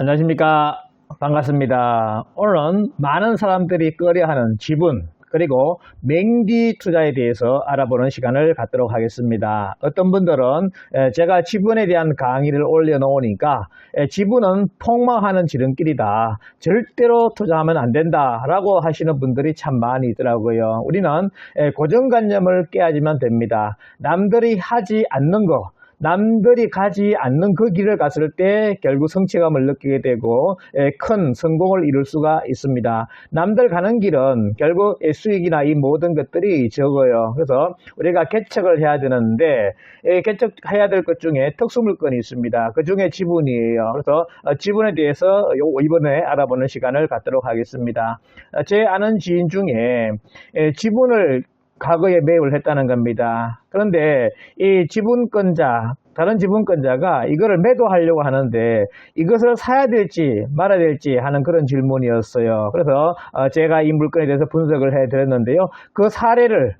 안녕하십니까. 반갑습니다. 오늘은 많은 사람들이 꺼려하는 지분 그리고 맹지 투자에 대해서 알아보는 시간을 갖도록 하겠습니다. 어떤 분들은 제가 지분에 대한 강의를 올려놓으니까 지분은 폭망하는 지름길이다, 절대로 투자하면 안 된다 라고 하시는 분들이 참 많이 있더라고요. 우리는 고정관념을 깨야지만 됩니다. 남들이 하지 않는 거, 남들이 가지 않는 그 길을 갔을 때 결국 성취감을 느끼게 되고 큰 성공을 이룰 수가 있습니다. 남들 가는 길은 결국 수익이나 이 모든 것들이 적어요. 그래서 우리가 개척을 해야 되는데 개척해야 될 것 중에 특수물건이 있습니다. 그 중에 지분이에요. 그래서 지분에 대해서 이번에 알아보는 시간을 갖도록 하겠습니다. 제 아는 지인 중에 지분을 과거에 매입을 했다는 겁니다. 그런데 이 지분권자, 다른 지분권자가 이거를 매도하려고 하는데 이것을 사야 될지 말아야 될지 하는 그런 질문이었어요. 그래서 제가 이 물건에 대해서 분석을 해드렸는데요. 그 사례를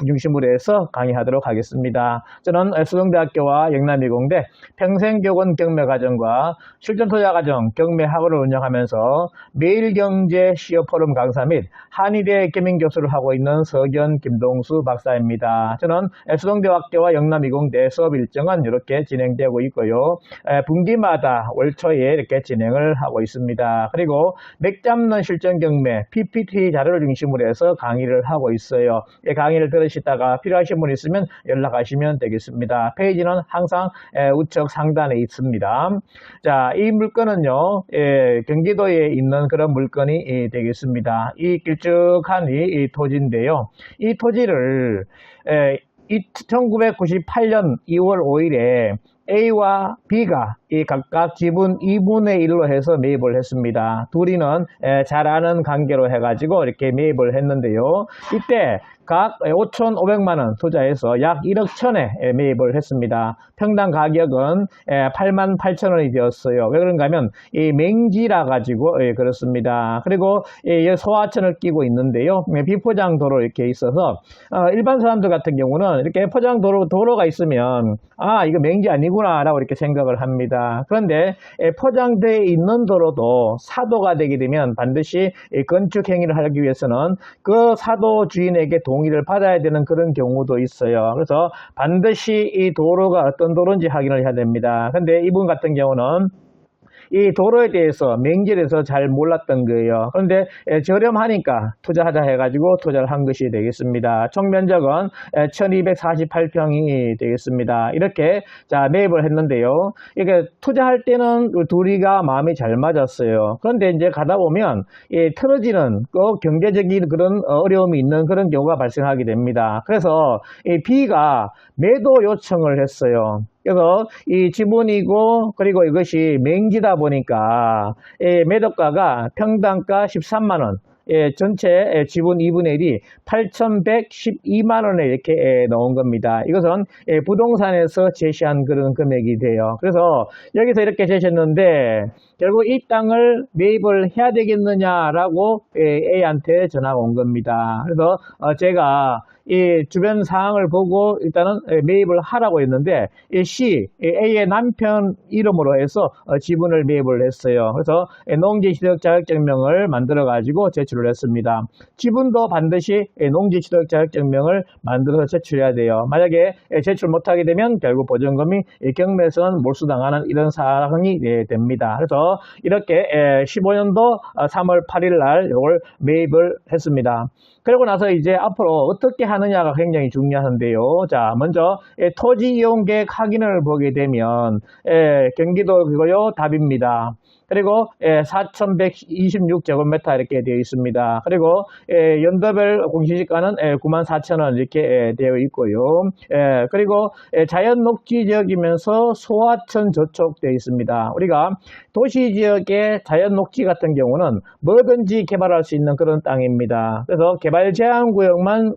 중심으로 해서 강의하도록 하겠습니다. 저는 수동대학교와 영남이공대 평생교권 경매과정과 실전투자과정 경매학원을 운영하면서 매일경제 시어포럼 강사 및 한의대 겸임교수를 하고 있는 서견 김동수 박사입니다. 저는 수동대학교와 영남이공대 수업 일정은 이렇게 진행되고 있고요. 분기마다 월 초에 이렇게 진행을 하고 있습니다. 그리고 맥 잡는 실전 경매 PPT 자료를 중심으로 해서 강의를 하고 있어요. 강의를 들으시다가 필요하신 분 있으면 연락하시면 되겠습니다. 페이지는 항상 우측 상단에 있습니다. 자, 이 물건은요, 경기도에 있는 그런 물건이 되겠습니다. 이 길쭉한 이 토지인데요. 이 토지를 1998년 2월 5일에 A와 B가 각각 지분 2분의 1로 해서 매입을 했습니다. 둘이는 잘 아는 관계로 해가지고 이렇게 매입을 했는데요. 이때 각 5,500만원 투자해서 약 1억 천에 매입을 했습니다. 평당 가격은 88,000원이 되었어요. 왜 그런가 하면 이 맹지라 가지고 그렇습니다. 그리고 소하천을 끼고 있는데요. 비포장 도로 이렇게 있어서 일반 사람들 같은 경우는 이렇게 포장 도로가 있으면 이거 맹지 아니구나 라고 이렇게 생각을 합니다. 그런데 포장되어 있는 도로도 사도가 되게 되면 반드시 건축 행위를 하기 위해서는 그 사도 주인에게 동의를 받아야 되는 그런 경우도 있어요. 그래서 반드시 이 도로가 어떤 도로인지 확인을 해야 됩니다. 근데 이분 같은 경우는 이 도로에 대해서 맹지에 대해서 잘 몰랐던 거예요. 그런데 저렴하니까 투자하자 해가지고 투자를 한 것이 되겠습니다. 총 면적은 1248평이 되겠습니다. 이렇게 자 매입을 했는데요. 이게 투자할 때는 둘이가 마음이 잘 맞았어요. 그런데 이제 가다 보면 틀어지는 경제적인 그런 어려움이 있는 그런 경우가 발생하게 됩니다. 그래서 이 B가 매도 요청을 했어요. 그래서 이 지분이고 그리고 이것이 맹지다 보니까 매도가가 평당가 13만원, 전체 지분 2분의 1이 8,112만원에 이렇게 넣은 겁니다. 이것은 부동산에서 제시한 그런 금액이 돼요. 그래서 여기서 이렇게 제시했는데 결국 이 땅을 매입을 해야 되겠느냐라고 A한테 전화가 온 겁니다. 그래서 제가 이 주변 상황을 보고 일단은 매입을 하라고 했는데 C, A의 남편 이름으로 해서 지분을 매입을 했어요. 그래서 농지취득 자격증명을 만들어 가지고 제출을 했습니다. 지분도 반드시 농지취득 자격증명을 만들어서 제출해야 돼요. 만약에 제출 못하게 되면 결국 보증금이 경매에서는 몰수당하는 이런 사항이 됩니다. 그래서 이렇게 15년도 3월 8일 날 이걸 매입을 했습니다. 그러고 나서 이제 앞으로 어떻게 하느냐가 굉장히 중요한데요. 자, 먼저 토지 이용 계획 확인을 보게 되면 경기도 그거요 답입니다. 그리고 4,126제곱미터 이렇게 되어 있습니다. 그리고 연도별 공시지가는 94,000원 이렇게 되어 있고요. 그리고 자연 녹지 지역이면서 소하천 저촉되어 있습니다. 우리가 도시 지역의 자연 녹지 같은 경우는 뭐든지 개발할 수 있는 그런 땅입니다. 그래서 개발 제한 구역만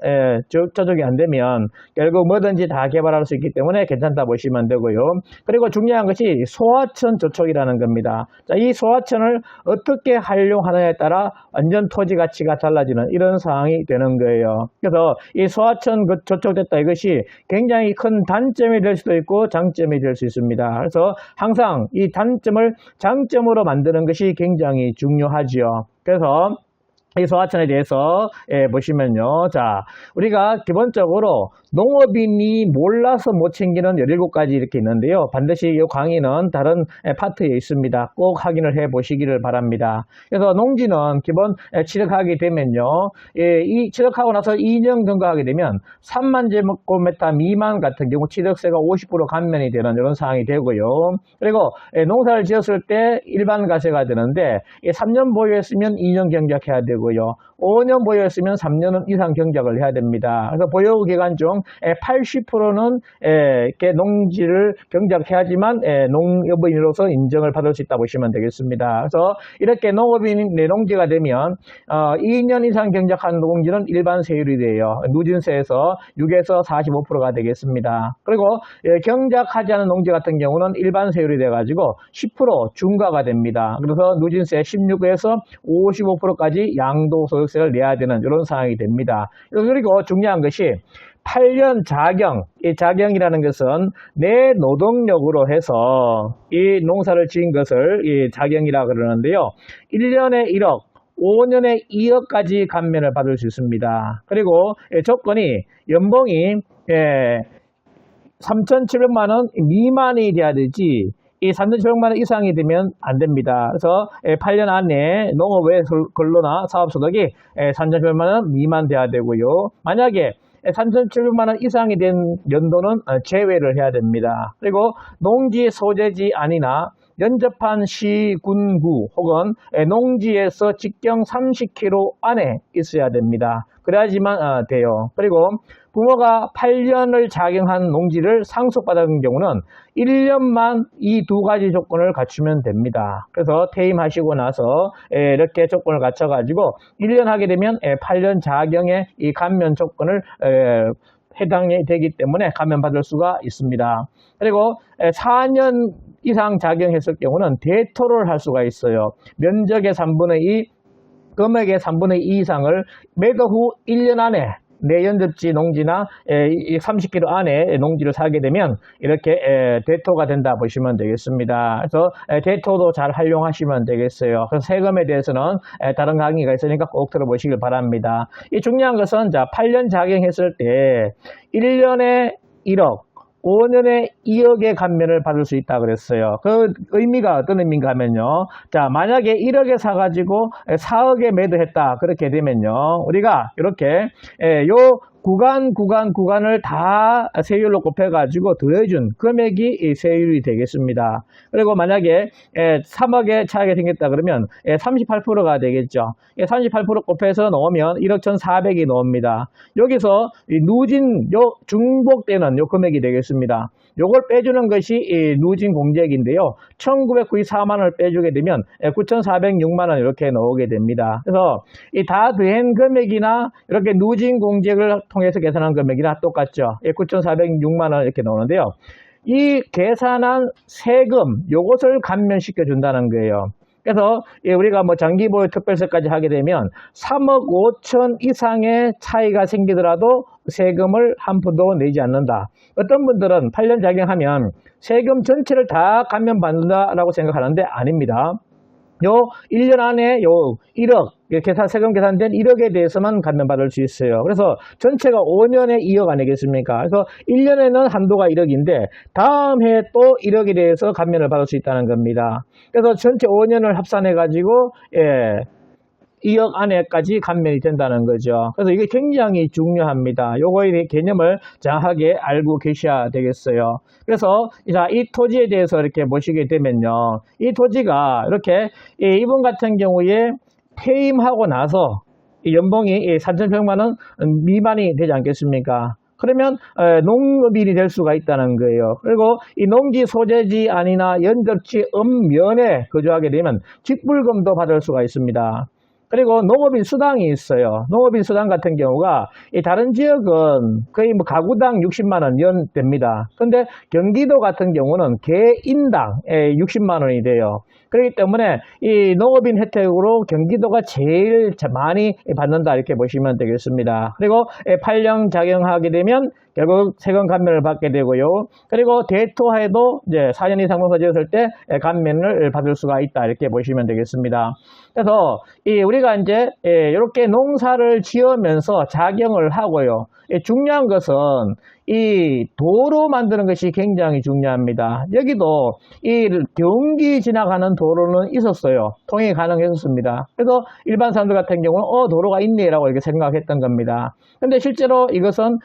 저쪽이 안 되면 결국 뭐든지 다 개발할 수 있기 때문에 괜찮다 보시면 되고요. 그리고 중요한 것이 소하천 저촉이라는 겁니다. 자, 이 소하천을 어떻게 활용하느냐에 따라 완전 토지 가치가 달라지는 이런 상황이 되는 거예요. 그래서 이 소하천 저촉됐다 이것이 굉장히 큰 단점이 될 수도 있고 장점이 될 수 있습니다. 그래서 항상 이 단점을 장점으로 만드는 것이 굉장히 중요하지요. 그래서 이 소하천에 대해서 보시면요. 자, 우리가 기본적으로 농업인이 몰라서 못 챙기는 17가지 이렇게 있는데요. 반드시 이 강의는 다른 파트에 있습니다. 꼭 확인을 해 보시기를 바랍니다. 그래서 농지는 기본 취득하게 되면요. 이 취득하고 나서 2년 경과하게 되면 3만 제곱미터 미만 같은 경우 취득세가 50% 감면이 되는 이런 상황이 되고요. 그리고 농사를 지었을 때 일반 과세가 되는데 3년 보유했으면 2년 경작해야 되고요. 5년 보유했으면 3년 이상 경작을 해야 됩니다. 그래서 보유 기간 중 80%는 이렇게 농지를 경작해야지만 농업인으로서 인정을 받을 수 있다 보시면 되겠습니다. 그래서 이렇게 농업인 농지가 되면 2년 이상 경작한 농지는 일반 세율이 돼요. 누진세에서 6에서 45%가 되겠습니다. 그리고 경작하지 않은 농지 같은 경우는 일반 세율이 돼가지고 10% 중과가 됩니다. 그래서 누진세 16에서 55%까지 양도소득세를 내야 되는 이런 상황이 됩니다. 그리고 중요한 것이 8년 자경, 이 자경이라는 것은 내 노동력으로 해서 이 농사를 지은 것을 이 자경이라 그러는데요. 1년에 1억, 5년에 2억까지 감면을 받을 수 있습니다. 그리고 조건이 연봉이 3,700만 원 미만이 돼야 되지 이 3,700만 원 이상이 되면 안 됩니다. 그래서 8년 안에 농업외 근로나 사업소득이 3,700만 원 미만 돼야 되고요. 만약에 3,700만 원 이상이 된 연도는 제외를 해야 됩니다. 그리고 농지 소재지 아니나 연접한 시, 군, 구 혹은 농지에서 직경 30km 안에 있어야 됩니다. 그래야지만 돼요. 그리고 부모가 8년을 자경한 농지를 상속받은 경우는 1년만 이 2가지 조건을 갖추면 됩니다. 그래서 퇴임하시고 나서 이렇게 조건을 갖춰가지고 1년 하게 되면 8년 자경의 이 감면 조건을 해당이 되기 때문에 감면받을 수가 있습니다. 그리고 4년 이상 자경했을 경우는 대토를 할 수가 있어요. 면적의 3분의 2, 금액의 3분의 2 이상을 매도 후 1년 안에 내 연접지 농지나 30km 안에 농지를 사게 되면 이렇게 대토가 된다 보시면 되겠습니다. 그래서 대토도 잘 활용하시면 되겠어요. 그래서 세금에 대해서는 다른 강의가 있으니까 꼭 들어보시길 바랍니다. 이 중요한 것은 자 8년 자경했을 때 1년에 1억 5년에 2억의 감면을 받을 수 있다 그랬어요. 그 의미가 어떤 의미인가 하면요. 자, 만약에 1억에 사가지고 4억에 매도했다. 그렇게 되면요. 우리가 이렇게 요 구간을 다 세율로 곱해가지고 더해준 금액이 세율이 되겠습니다. 그리고 만약에 3억의 차이가 생겼다 그러면 38%가 되겠죠. 38% 곱해서 넣으면 1억 1,400이 나옵니다. 여기서 누진 중복되는 요 금액이 되겠습니다. 요걸 빼주는 것이 누진 공제액인데요. 1994만원을 빼주게 되면 9,406만원 이렇게 나오게 됩니다. 그래서 이 다 더한 금액이나 이렇게 누진 공제액을 통해서 계산한 금액이나 똑같죠. 9,406만원 이렇게 나오는데요. 이 계산한 세금 요것을 감면시켜 준다는 거예요. 그래서 우리가 뭐 장기보유 특별세까지 하게 되면 3억 5천 이상의 차이가 생기더라도 세금을 한 푼도 내지 않는다. 어떤 분들은 8년 자경하면 세금 전체를 다 감면받는다라고 생각하는데 아닙니다. 요 1년 안에 요 1억 세금 계산된 1억에 대해서만 감면받을 수 있어요. 그래서 전체가 5년에 2억 아니겠습니까? 그래서 1년에는 한도가 1억인데 다음 해에 또 1억에 대해서 감면을 받을 수 있다는 겁니다. 그래서 전체 5년을 합산해 가지고 2억 안에까지 감면이 된다는 거죠. 그래서 이게 굉장히 중요합니다. 요거의 개념을 정확하게 알고 계셔야 되겠어요. 그래서 이 토지에 대해서 이렇게 보시게 되면요. 이 토지가 이렇게 이분 같은 경우에 퇴임하고 나서 연봉이 3,100만 원 미만이 되지 않겠습니까? 그러면 농업인이 될 수가 있다는 거예요. 그리고 이 농지 소재지 아니나 연접지 읍면에 거주하게 되면 직불금도 받을 수가 있습니다. 그리고 농업인 수당이 있어요. 농업인 수당 같은 경우가 이 다른 지역은 거의 뭐 가구당 60만 원 됩니다. 근데 경기도 같은 경우는 개인당 60만 원이 돼요. 그렇기 때문에 이 농업인 혜택으로 경기도가 제일 많이 받는다 이렇게 보시면 되겠습니다. 그리고 8년 작용하게 되면 결국 세금 감면을 받게 되고요. 그리고 대토해도 이제 4년 이상 농사 지었을 때 감면을 받을 수가 있다 이렇게 보시면 되겠습니다. 그래서 우리가 이제 이렇게 농사를 지으면서 작용을 하고요. 중요한 것은 이 도로 만드는 것이 굉장히 중요합니다. 여기도 이 경기 지나가는 도로는 있었어요. 통행이 가능했었습니다. 그래서 일반 사람들 같은 경우는 도로가 있네라고 이렇게 생각했던 겁니다. 근데 실제로 이것은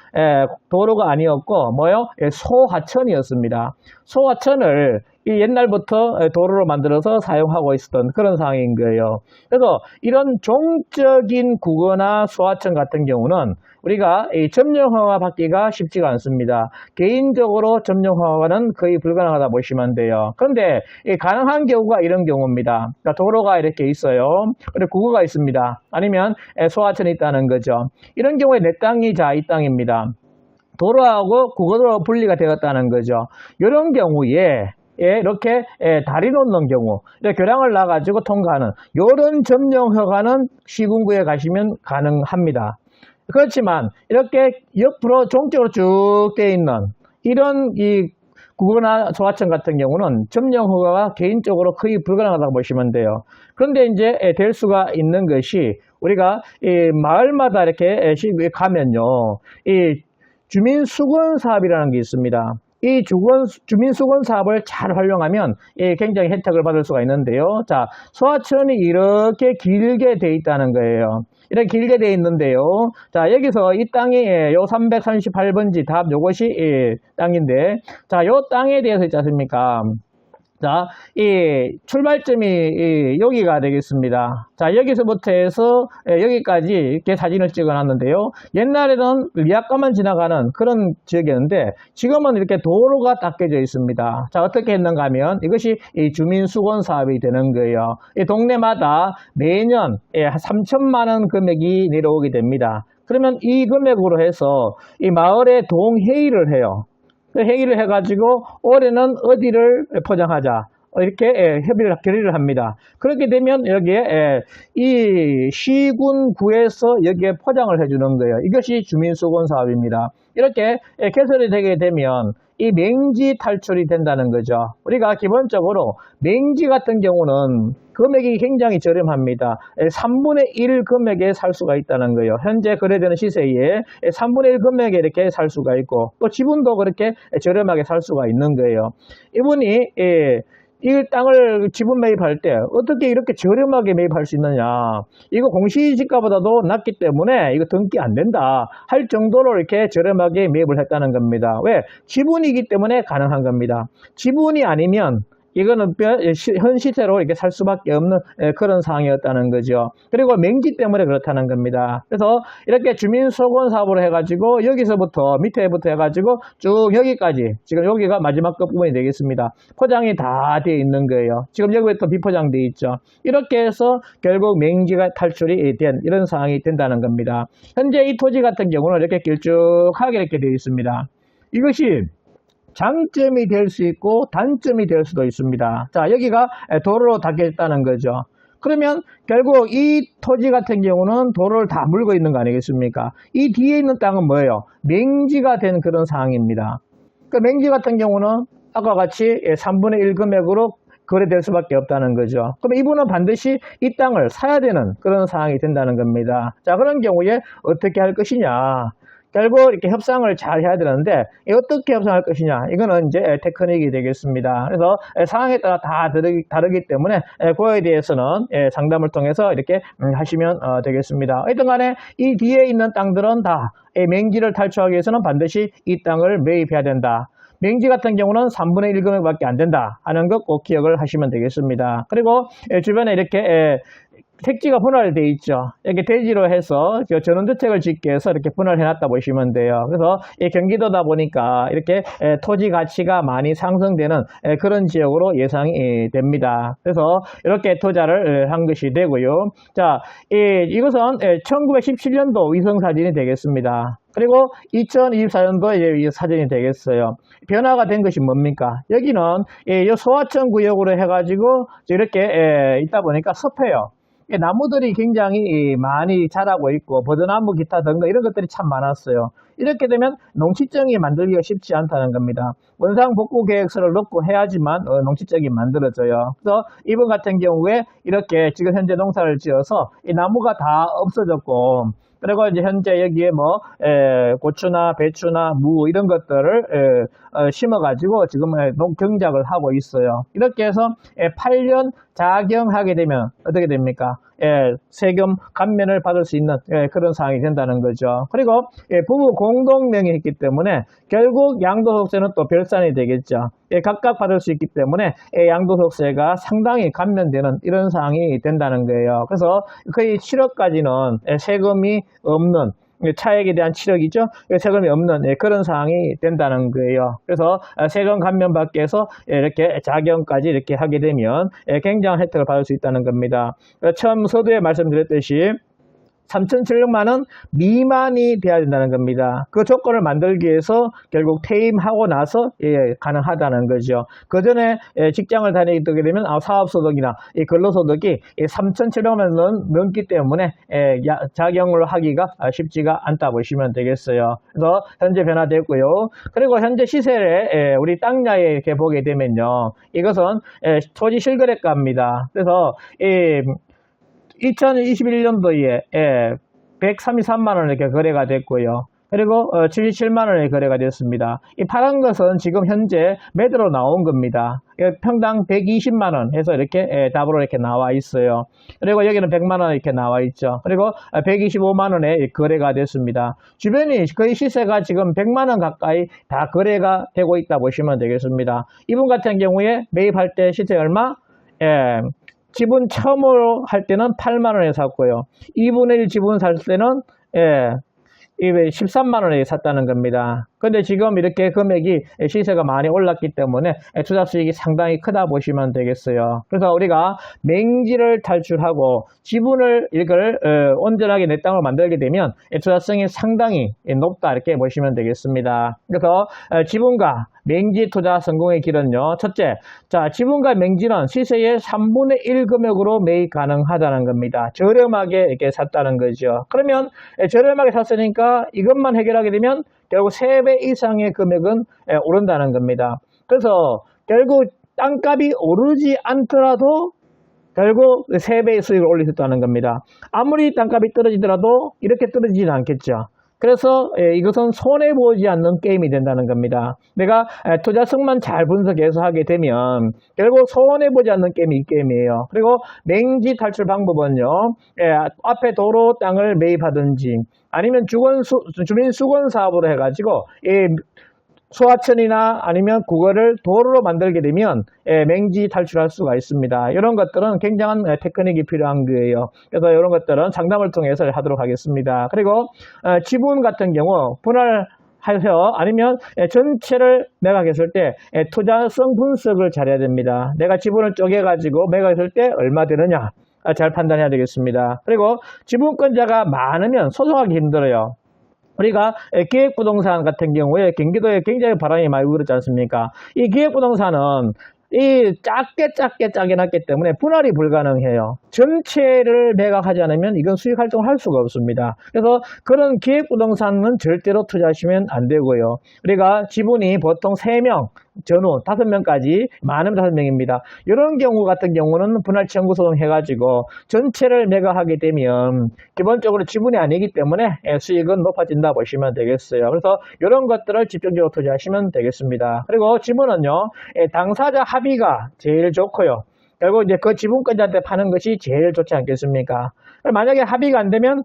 도로가 아니었고 뭐요? 소하천이었습니다. 소하천을 이 옛날부터 도로로 만들어서 사용하고 있었던 그런 상황인 거예요. 그래서 이런 종적인 국어나 소하천 같은 경우는 우리가 이 점령허가 받기가 쉽지가 않습니다. 개인적으로 점령허가는 거의 불가능하다 보시면 돼요. 그런데 가능한 경우가 이런 경우입니다. 그러니까 도로가 이렇게 있어요. 그리고 국어가 있습니다. 아니면 소하천이 있다는 거죠. 이런 경우에 내 땅이 이 땅입니다. 도로하고 국어로 분리가 되었다는 거죠. 이런 경우에 이렇게 다리 놓는 경우, 교량을 놔가지고 통과하는 이런 점령허가는 시군구에 가시면 가능합니다. 그렇지만 이렇게 옆으로 종적으로 쭉 되어 있는 이런 이 국어나 소하천 같은 경우는 점령허가가 개인적으로 거의 불가능하다고 보시면 돼요. 그런데 이제 될 수가 있는 것이 우리가 이 마을마다 이렇게 가면요, 이 주민수건 사업이라는 게 있습니다. 이 주민수건 사업을 잘 활용하면 굉장히 혜택을 받을 수가 있는데요. 자, 소하천이 이렇게 길게 돼 있다는 거예요. 이렇게 길게 돼 있는데요. 자, 여기서 이 땅이 요 338번지 답 요것이 땅인데, 자, 요 땅에 대해서 있지 않습니까? 자, 이 출발점이 여기가 되겠습니다. 자, 여기서부터 해서 여기까지 이렇게 사진을 찍어 놨는데요. 옛날에는 리아까만 지나가는 그런 지역이었는데 지금은 이렇게 도로가 닦여져 있습니다. 자, 어떻게 했는가 하면 이것이 이 주민수건 사업이 되는 거예요. 이 동네마다 매년 3천만 원 금액이 내려오게 됩니다. 그러면 이 금액으로 해서 이 마을에 동회의를 해요. 회의를 해가지고 올해는 어디를 포장하자 이렇게 결의를 합니다. 그렇게 되면 여기에 이 시군구에서 여기에 포장을 해주는 거예요. 이것이 주민수건 사업입니다. 이렇게 개설이 되게 되면 이 맹지 탈출이 된다는 거죠. 우리가 기본적으로 맹지 같은 경우는 금액이 굉장히 저렴합니다. 3분의 1 금액에 살 수가 있다는 거예요. 현재 거래되는 시세에 3분의 1 금액에 이렇게 살 수가 있고 또 지분도 그렇게 저렴하게 살 수가 있는 거예요. 이분이 이 땅을 지분 매입할 때 어떻게 이렇게 저렴하게 매입할 수 있느냐, 이거 공시지가보다도 낮기 때문에 이거 등기 안 된다 할 정도로 이렇게 저렴하게 매입을 했다는 겁니다. 왜? 지분이기 때문에 가능한 겁니다. 지분이 아니면 이거는 현 시세로 이렇게 살 수밖에 없는 그런 상황이었다는 거죠. 그리고 맹지 때문에 그렇다는 겁니다. 그래서 이렇게 주민수건 사업으로 해가지고 여기서부터 밑에부터 해가지고 쭉 여기까지, 지금 여기가 마지막 끝부분이 되겠습니다. 포장이 다 되어 있는 거예요. 지금 여기부터 비포장되어 있죠. 이렇게 해서 결국 맹지가 탈출이 된 이런 상황이 된다는 겁니다. 현재 이 토지 같은 경우는 이렇게 길쭉하게 이렇게 되어 있습니다. 이것이 장점이 될 수 있고 단점이 될 수도 있습니다. 자, 여기가 도로로 닦여있다는 거죠. 그러면 결국 이 토지 같은 경우는 도로를 다 물고 있는 거 아니겠습니까? 이 뒤에 있는 땅은 뭐예요? 맹지가 된 그런 상황입니다. 그 맹지 같은 경우는 아까 같이 3분의 1 금액으로 거래될 수밖에 없다는 거죠. 그럼 이분은 반드시 이 땅을 사야 되는 그런 상황이 된다는 겁니다. 자, 그런 경우에 어떻게 할 것이냐? 결국 이렇게 협상을 잘 해야 되는데 어떻게 협상할 것이냐, 이거는 이제 테크닉이 되겠습니다. 그래서 상황에 따라 다 다르기 때문에 그거에 대해서는 상담을 통해서 이렇게 하시면 되겠습니다. 어쨌든 간에 이 뒤에 있는 땅들은 다 맹지를 탈출하기 위해서는 반드시 이 땅을 매입해야 된다. 맹지 같은 경우는 3분의 1 금액밖에 안 된다 하는 것 꼭 기억을 하시면 되겠습니다. 그리고 주변에 이렇게 택지가 분할되어 있죠. 이렇게 대지로 해서 전원주택을 짓기 위해서 이렇게 분할해놨다 보시면 돼요. 그래서 이 경기도다 보니까 이렇게 토지 가치가 많이 상승되는 그런 지역으로 예상이 됩니다. 그래서 이렇게 투자를 한 것이 되고요. 자, 이것은 1917년도 위성 사진이 되겠습니다. 그리고 2024년도 이제 사진이 되겠어요. 변화가 된 것이 뭡니까? 여기는 소하천 구역으로 해가지고 이렇게 있다 보니까 섭해요. 나무들이 굉장히 많이 자라고 있고 버드나무 기타 등등 이런 것들이 참 많았어요. 이렇게 되면 농지정이 만들기가 쉽지 않다는 겁니다. 원상복구 계획서를 넣고 해야지만 농지정이 만들어져요. 그래서 이번 같은 경우에 이렇게 지금 현재 농사를 지어서 이 나무가 다 없어졌고, 그리고 이제 현재 여기에 고추나 배추나 무 이런 것들을 심어가지고 지금 경작을 하고 있어요. 이렇게 해서 8년 작용하게 되면 어떻게 됩니까? 세금 감면을 받을 수 있는 그런 상황이 된다는 거죠. 그리고 부부 공동 명의했기 때문에 결국 양도소득세는 또 별산이 되겠죠. 각각 받을 수 있기 때문에 양도소득세가 상당히 감면되는 이런 상황이 된다는 거예요. 그래서 거의 7억까지는 세금이 없는, 차액에 대한 7억이죠. 세금이 없는 그런 상황이 된다는 거예요. 그래서 세금 감면받기 위해서 이렇게 작용까지 이렇게 하게 되면 굉장한 혜택을 받을 수 있다는 겁니다. 처음 서두에 말씀드렸듯이 3,700만 원 미만이 돼야 된다는 겁니다. 그 조건을 만들기 위해서 결국 퇴임하고 나서 가능하다는 거죠. 그 전에 직장을 다니게 되면 사업소득이나 근로소득이 3,700만 원 넘기 때문에 작용을 하기가 쉽지가 않다 보시면 되겠어요. 그래서 현재 변화됐고요. 그리고 현재 시세를 우리 땅야에 이렇게 보게 되면요, 이것은 토지 실거래가입니다. 그래서 2021년도에 133만 원 이렇게 거래가 됐고요. 그리고 77만 원에 거래가 됐습니다. 이 파란 것은 지금 현재 매도로 나온 겁니다. 평당 120만 원 해서 이렇게 답으로 이렇게 나와 있어요. 그리고 여기는 100만 원 이렇게 나와 있죠. 그리고 125만 원에 거래가 됐습니다. 주변이 거의 시세가 지금 100만 원 가까이 다 거래가 되고 있다 보시면 되겠습니다. 이분 같은 경우에 매입할 때 시세 얼마? 지분 처음으로 할 때는 8만 원에 샀고요. 2분의 1 지분 살 때는 13만 원에 샀다는 겁니다. 근데 지금 이렇게 금액이 시세가 많이 올랐기 때문에 투자 수익이 상당히 크다 보시면 되겠어요. 그래서 우리가 맹지를 탈출하고 지분을 이걸 온전하게 내 땅으로 만들게 되면 투자성이 상당히 높다 이렇게 보시면 되겠습니다. 그래서 지분과 맹지 투자 성공의 길은요, 첫째, 자, 지분과 맹지는 시세의 3분의 1 금액으로 매입 가능하다는 겁니다. 저렴하게 이렇게 샀다는 거죠. 그러면 저렴하게 샀으니까 이것만 해결하게 되면 결국 3배 이상의 금액은 오른다는 겁니다. 그래서 결국 땅값이 오르지 않더라도 결국 3배의 수익을 올릴 수 있다는 겁니다. 아무리 땅값이 떨어지더라도 이렇게 떨어지지는 않겠죠. 그래서 이것은 손해보지 않는 게임이 된다는 겁니다. 내가 투자성만 잘 분석해서 하게 되면 결국 손해보지 않는 게임이 이 게임이에요. 그리고 맹지 탈출 방법은요, 앞에 도로 땅을 매입하든지 아니면 주민 수건 사업으로 해가지고 소하천이나 아니면 그거를 도로로 만들게 되면 맹지 탈출할 수가 있습니다. 이런 것들은 굉장한 테크닉이 필요한 거예요. 그래서 이런 것들은 상담을 통해서 하도록 하겠습니다. 그리고 지분 같은 경우 분할해서 아니면 전체를 매각했을 때 투자성 분석을 잘해야 됩니다. 내가 지분을 쪼개가지고 매각했을 때 얼마 되느냐 잘 판단해야 되겠습니다. 그리고 지분권자가 많으면 소송하기 힘들어요. 우리가 기획부동산 같은 경우에 경기도에 굉장히 바람이 많이 불었지 않습니까? 이 기획부동산은 작게 놨기 때문에 분할이 불가능해요. 전체를 매각하지 않으면 이건 수익 활동을 할 수가 없습니다. 그래서 그런 기획부동산은 절대로 투자하시면 안 되고요. 우리가 지분이 보통 3명, 전후 5명까지 많으면 5명입니다. 이런 경우 같은 경우는 분할 청구 소송 해가지고 전체를 매각하게 되면 기본적으로 지분이 아니기 때문에 수익은 높아진다 보시면 되겠어요. 그래서 이런 것들을 집중적으로 투자하시면 되겠습니다. 그리고 지분은요, 당사자 합의가 제일 좋고요. 결국 이제 그 지분권자한테 파는 것이 제일 좋지 않겠습니까? 만약에 합의가 안 되면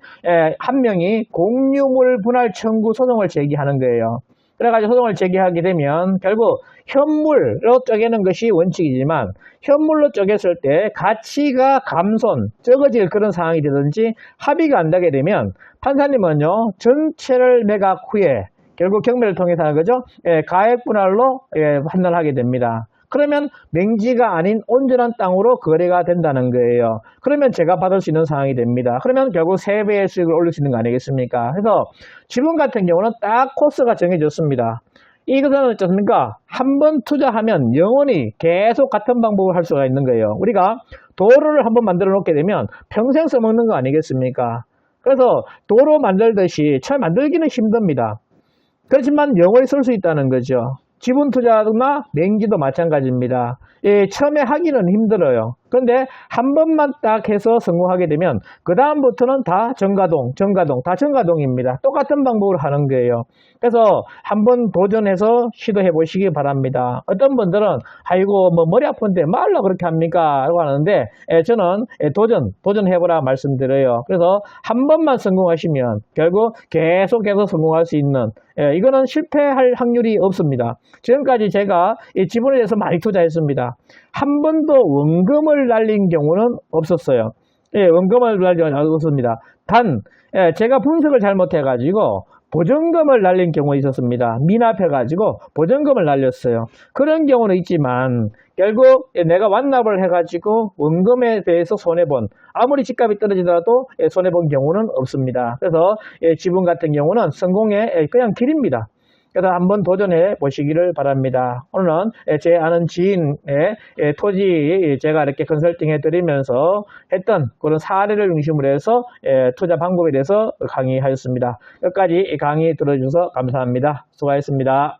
한 명이 공유물 분할 청구 소송을 제기하는 거예요. 그래가지고 소송을 제기하게 되면 결국 현물로 쪼개는 것이 원칙이지만 현물로 쪼갰을 때 가치가 감손, 적어질 그런 상황이 되든지 합의가 안 되게 되면 판사님은요 전체를 매각 후에 결국 경매를 통해서 하는 거죠. 가액 분할로 판단하게 됩니다. 그러면 맹지가 아닌 온전한 땅으로 거래가 된다는 거예요. 그러면 제가 받을 수 있는 상황이 됩니다. 그러면 결국 3배의 수익을 올릴 수 있는 거 아니겠습니까? 그래서 지분 같은 경우는 딱 코스가 정해졌습니다. 이것은 어떻습니까? 한 번 투자하면 영원히 계속 같은 방법을 할 수가 있는 거예요. 우리가 도로를 한번 만들어 놓게 되면 평생 써먹는 거 아니겠습니까? 그래서 도로 만들듯이 처음 만들기는 힘듭니다. 그렇지만 영원히 쓸 수 있다는 거죠. 지분 투자나 맹지도 마찬가지입니다. 처음에 하기는 힘들어요. 그런데 한 번만 딱 해서 성공하게 되면 그 다음부터는 다 다 정가동입니다. 똑같은 방법으로 하는 거예요. 그래서 한번 도전해서 시도해 보시기 바랍니다. 어떤 분들은 아이고 뭐 머리 아픈데 말라 그렇게 합니까? 라고 하는데 저는 도전해보라 말씀드려요. 그래서 한 번만 성공하시면 결국 계속해서 성공할 수 있는 이거는 실패할 확률이 없습니다. 지금까지 제가 이 지분에 대해서 많이 투자했습니다. 한 번도 원금을 날린 경우는 없었어요. 원금을 날린 경우는 없습니다. 단 제가 분석을 잘못해가지고 보증금을 날린 경우가 있었습니다. 미납해가지고 보증금을 날렸어요. 그런 경우는 있지만 결국 내가 완납을 해가지고 원금에 대해서 손해본 아무리 집값이 떨어지더라도 손해본 경우는 없습니다. 그래서 지분 같은 경우는 성공의 그냥 길입니다. 그래서 한번 도전해 보시기를 바랍니다. 오늘은 제 아는 지인의 토지 제가 이렇게 컨설팅 해드리면서 했던 그런 사례를 중심으로 해서 투자 방법에 대해서 강의하였습니다. 끝까지 강의 들어주셔서 감사합니다. 수고하셨습니다.